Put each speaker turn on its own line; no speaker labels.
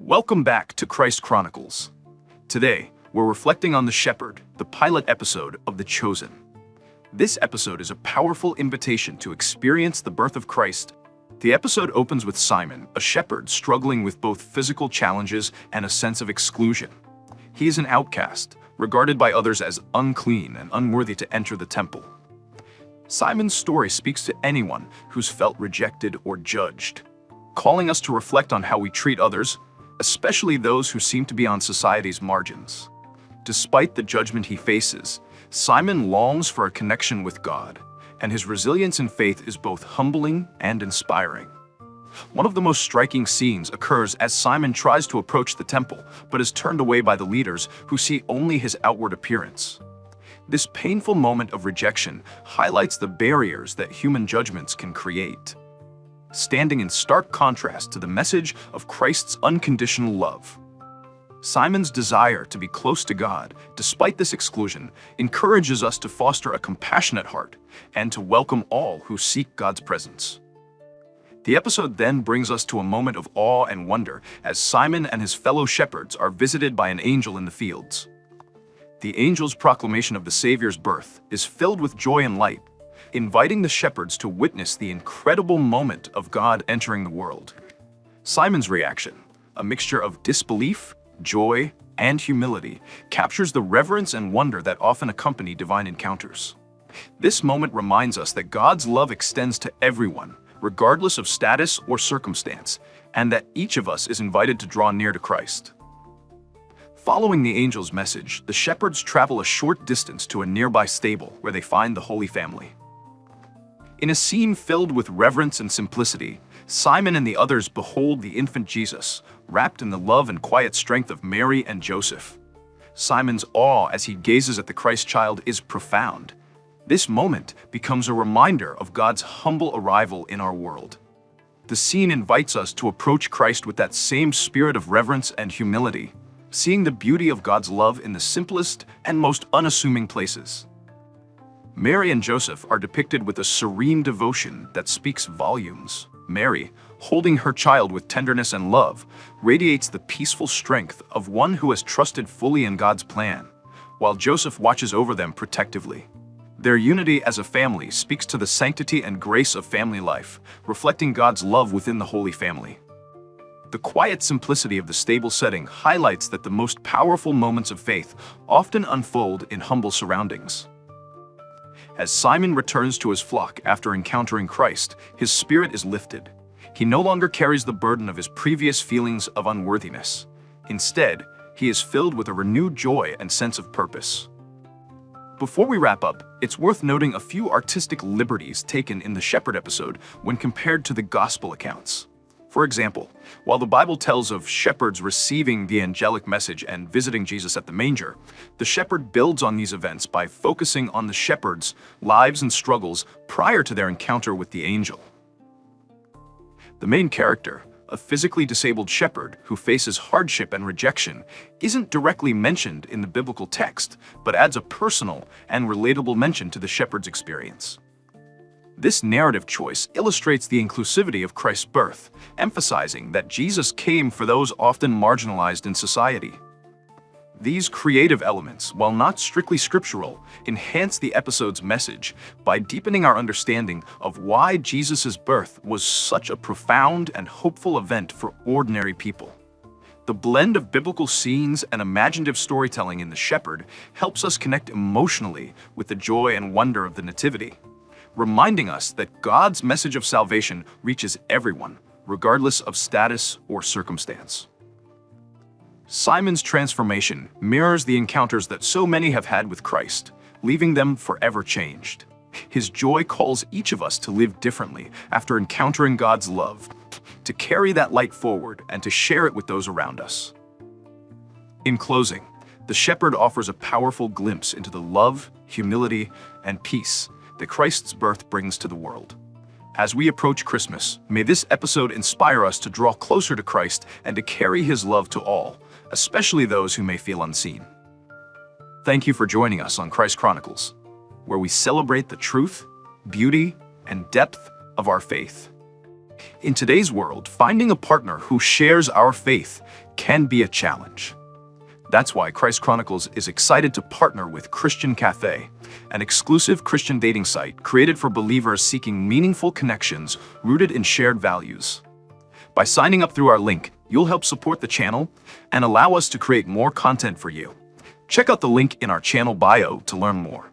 Welcome back to Christ Chronicles. Today, we're reflecting on the shepherd, the pilot episode of The Chosen. This episode is a powerful invitation to experience the birth of Christ. The episode opens with Simon, a shepherd struggling with both physical challenges and a sense of exclusion. He is an outcast, regarded by others as unclean and unworthy to enter the temple. Simon's story speaks to anyone who's felt rejected or judged, calling us to reflect on how we treat others, especially those who seem to be on society's margins. Despite the judgment he faces, Simon longs for a connection with God, and his resilience in faith is both humbling and inspiring. One of the most striking scenes occurs as Simon tries to approach the temple, but is turned away by the leaders who see only his outward appearance. This painful moment of rejection highlights the barriers that human judgments can create, standing in stark contrast to the message of Christ's unconditional love. Simon's desire to be close to God, despite this exclusion, encourages us to foster a compassionate heart and to welcome all who seek God's presence. The episode then brings us to a moment of awe and wonder as Simon and his fellow shepherds are visited by an angel in the fields. The angel's proclamation of the Savior's birth is filled with joy and light, inviting the shepherds to witness the incredible moment of God entering the world. Simon's reaction, a mixture of disbelief, joy, and humility, captures the reverence and wonder that often accompany divine encounters. This moment reminds us that God's love extends to everyone, regardless of status or circumstance, and that each of us is invited to draw near to Christ. Following the angel's message, the shepherds travel a short distance to a nearby stable where they find the Holy Family. In a scene filled with reverence and simplicity, Simon and the others behold the infant Jesus, wrapped in the love and quiet strength of Mary and Joseph. Simon's awe as he gazes at the Christ child is profound. This moment becomes a reminder of God's humble arrival in our world. The scene invites us to approach Christ with that same spirit of reverence and humility, seeing the beauty of God's love in the simplest and most unassuming places. Mary and Joseph are depicted with a serene devotion that speaks volumes. Mary, holding her child with tenderness and love, radiates the peaceful strength of one who has trusted fully in God's plan, while Joseph watches over them protectively. Their unity as a family speaks to the sanctity and grace of family life, reflecting God's love within the Holy Family. The quiet simplicity of the stable setting highlights that the most powerful moments of faith often unfold in humble surroundings. As Simon returns to his flock after encountering Christ, his spirit is lifted. He no longer carries the burden of his previous feelings of unworthiness. Instead, he is filled with a renewed joy and sense of purpose. Before we wrap up, it's worth noting a few artistic liberties taken in the shepherd episode when compared to the gospel accounts. For example, while the Bible tells of shepherds receiving the angelic message and visiting Jesus at the manger, the shepherd builds on these events by focusing on the shepherds' lives and struggles prior to their encounter with the angel. The main character, a physically disabled shepherd who faces hardship and rejection, isn't directly mentioned in the biblical text, but adds a personal and relatable mention to the shepherd's experience. This narrative choice illustrates the inclusivity of Christ's birth, emphasizing that Jesus came for those often marginalized in society. These creative elements, while not strictly scriptural, enhance the episode's message by deepening our understanding of why Jesus' birth was such a profound and hopeful event for ordinary people. The blend of biblical scenes and imaginative storytelling in The Shepherd helps us connect emotionally with the joy and wonder of the Nativity, reminding us that God's message of salvation reaches everyone, regardless of status or circumstance. Simon's transformation mirrors the encounters that so many have had with Christ, leaving them forever changed. His joy calls each of us to live differently after encountering God's love, to carry that light forward and to share it with those around us. In closing, the shepherd offers a powerful glimpse into the love, humility, and peace that Christ's birth brings to the world. As we approach Christmas, may this episode inspire us to draw closer to Christ and to carry his love to all, especially those who may feel unseen. Thank you for joining us on Christ Chronicles, where we celebrate the truth, beauty, and depth of our faith. In today's world, finding a partner who shares our faith can be a challenge. That's why Christ Chronicles is excited to partner with Christian Cafe, an exclusive Christian dating site created for believers seeking meaningful connections rooted in shared values. By signing up through our link, you'll help support the channel and allow us to create more content for you. Check out the link in our channel bio to learn more.